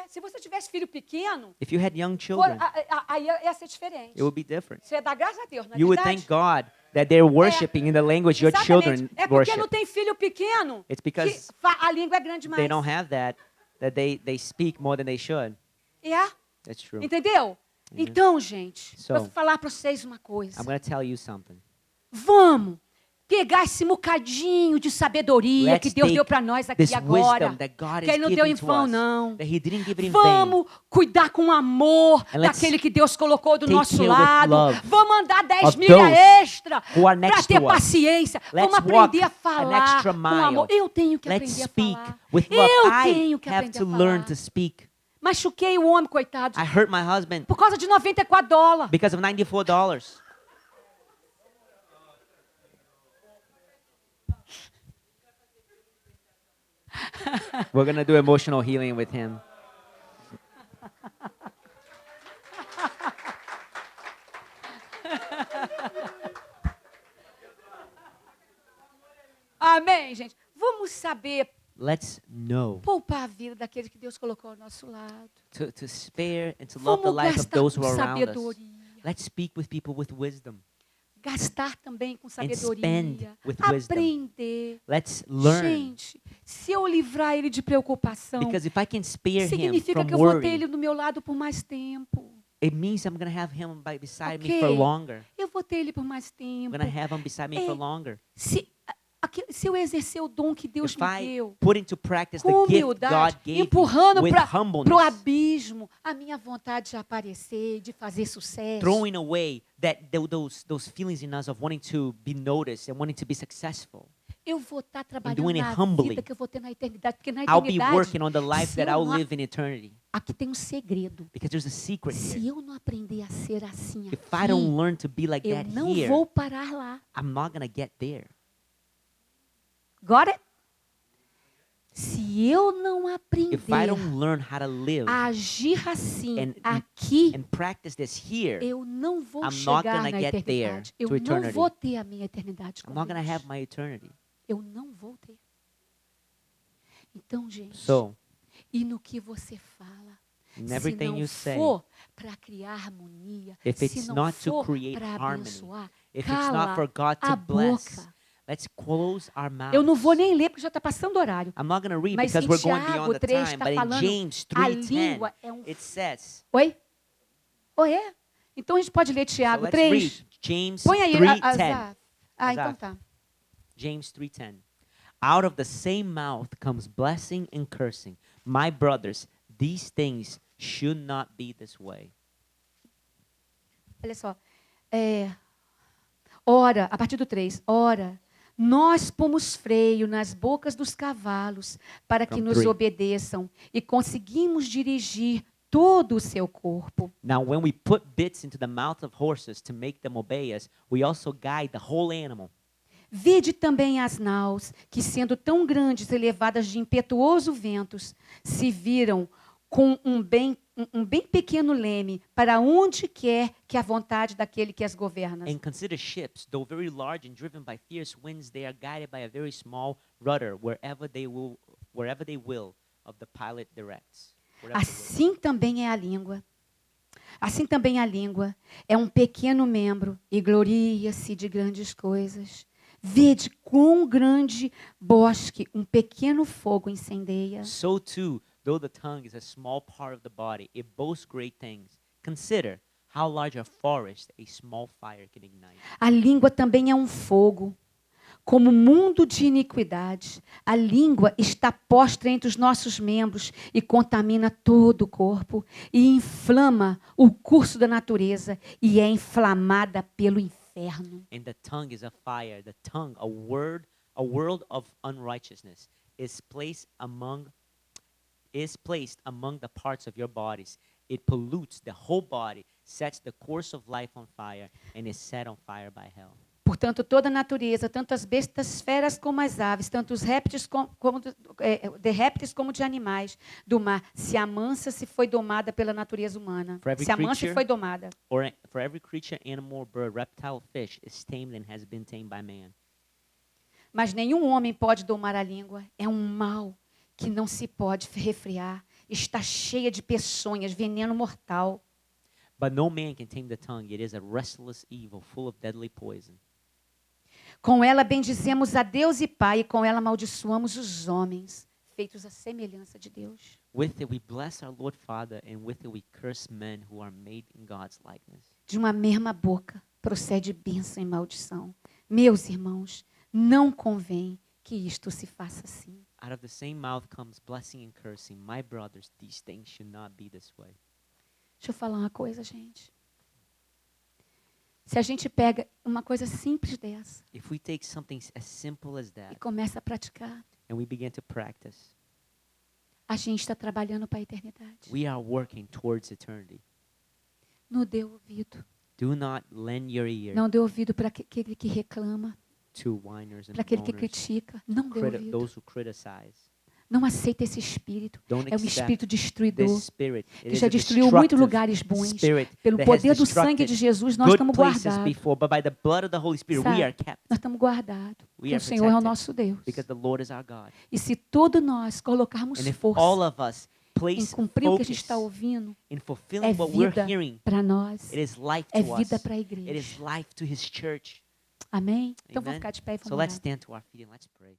Se você tivesse filho pequeno, If you had young children, aí ia ser diferente. it would be different. Você ia dar graças a Deus, não é You would verdade? thank God that they're worshiping in the language your children É porque não worship. tem filho pequeno It's because que a língua é grande demais. They don't have that they speak more than they should. That's true. Entendeu? Então, gente, So, vou falar para vocês uma coisa. I'm going to tell you something. Vamos pegar esse bocadinho de sabedoria Let's que Deus take deu para nós aqui this agora. wisdom that God Que is Ele não deu em giving to vão, us, não. that He didn't give it in Vamos cuidar com amor And let's daquele que Deus colocou do take nosso care with lado. love Vamos andar 10 of milhas those extra who are para next ter to us. paciência. Let's Vamos aprender a walk an falar extra com mile. amor. Eu tenho que Let's aprender a speak falar. with love. Eu I tenho que have aprender to a learn falar. to speak. Machuquei o homem, coitado, I hurt my husband por causa de $94. because of $94. We're going to do emotional healing with him. Amém, gente? Vamos saber Let's know poupar a vida daquele que Deus colocou ao nosso lado. to spare and to love the Vamos life of gastar those who com are around us. sabedoria. Let's speak with people with wisdom. Gastar também com spend sabedoria. with wisdom. Aprender. Let's learn. Gente, se eu livrar ele de preocupação, Because if I can spare him significa from que eu vou ter worry, ele do meu lado por mais tempo. it means I'm going to have him beside me Ok. for longer. Eu vou ter ele por mais I'm tempo. going to have him beside me for É. longer. Se eu exercer o dom que Deus If me I deu, put into practice com the gift God humildade, gave me empurrando with para o humbleness, abismo a minha vontade de aparecer, de fazer sucesso. throwing away those feelings in us of wanting to be noticed and wanting to be successful. Eu vou estar trabalhando doing it na humbly. vida que eu vou ter na eternidade, porque na I'll be eternidade, working on the life se that eu I'll não- live in eternity. aqui tem um segredo. Because there's a secret Se here. eu não aprender a ser assim If I don't aqui, learn to be like eu that não here, vou parar lá. I'm not going to get there. Agora, se eu não aprender If I don't learn how to live a agir assim and- aqui, and practice this here, eu não vou I'm not chegar gonna na get there eternidade. Eu to não eternity. vou ter a minha eternidade com I'm not going to Deus. have my eternity. Eu não vou ter. Então, gente, So, e no que você fala. In Se everything não you say. for para criar harmonia, If se it's não not to for create para harmony, abençoar, if it's not for cala God to a bless, boca. let's close our Eu não vou mouths. nem ler porque já está passando o horário. I'm not going to read Mas because em we're going Tiago beyond the 3 time, está but in falando, James a 3:10, língua é um... it says. Oi? Oi, é? Então a gente pode ler So Tiago let's 3? read James Põe aí, 3:10. Azaf. Ah, então Azaf. tá. James 3:10. Out of the same mouth comes blessing and cursing. My brothers, these things should not be this way. Olha só. Ora, a partir do 3. Ora, nós pomos freio nas bocas dos cavalos para que From nos 3. obedeçam e conseguimos dirigir todo o seu corpo. Now, when we put bits into the mouth of horses to make them obey us, we also guide the whole animal. Vede também as naus, que sendo tão grandes e levadas de impetuoso ventos, se viram com um bem pequeno leme para onde quer que a vontade daquele que as governa. And consider ships, though very large and driven by fierce winds, they are guided by a very small rudder wherever they will of the pilot directs. Wherever they will. Assim também é a língua. Assim também a língua é um pequeno membro e gloria-se de grandes coisas. Vede quão grande bosque um pequeno fogo incendeia. So too, though the tongue is a small part of the body, it boasts great things. Consider how large a forest a small fire can ignite. A língua também é um fogo. Como mundo de iniquidade, a língua está posta entre os nossos membros e contamina todo o corpo e inflama o curso da natureza e é inflamada pelo inferno. And the tongue is a fire. The tongue, a world of unrighteousness, is placed among the parts of your bodies. It pollutes the whole body, sets the course of life on fire, and is set on fire by hell. Portanto, toda a natureza, tanto as bestas feras como as aves, tanto os répteis de répteis como de animais do mar, se amansa se foi domada pela natureza humana. For every Se amansa e creature- foi domada. For every creature, animal, bird, reptile, fish is tamed and has been tamed by man. Mas nenhum homem pode domar a língua. É um mal que não se pode refrear. Está cheia de peçonhas, veneno mortal. But no man can tame the tongue. It is a restless evil, full of deadly poison. Com ela bendizemos a Deus e Pai, e com ela amaldiçoamos os homens, feitos à semelhança de Deus. With it we bless our Lord Father, and with it we curse men who are made in God's likeness. De uma mesma boca procede bênção e maldição. Meus irmãos, não convém que isto se faça assim. Out of the same mouth comes blessing and cursing. My brothers, these things should not be this way. Deixa eu falar uma coisa, gente. Se a gente pega uma coisa simples dessa If we take something as simple as e that começa a praticar, and we begin to practice, a gente está trabalhando para a eternidade. we are working towards eternity. Não dê ouvido. Do not lend your ear Não dê ouvido para aquele que reclama, to whiners and para aquele que moaners, critica. Não dê ouvido. those who criticize. Não aceita esse espírito. Don't É um accept espírito destruidor this spirit. It que is já a destruiu muitos destructive lugares bons. spirit Pelo that has poder do sangue de destructed Jesus, nós good estamos places guardados. before, but by the blood of the Holy Spirit, we Sabe? are kept Nós estamos guardados. We Porque o are Senhor é o protected. nosso Deus. because the Lord is our God. E se todos nós colocarmos And if força all of us em place cumprir o que a gente focus está ouvindo, in é fulfilling what we're vida hearing, para nós. it is life É to vida us. para a It is igreja. life to His church. Amém? Então vamos Amen. ficar de pé e So vamos let's orar. stand to our feet and let's pray.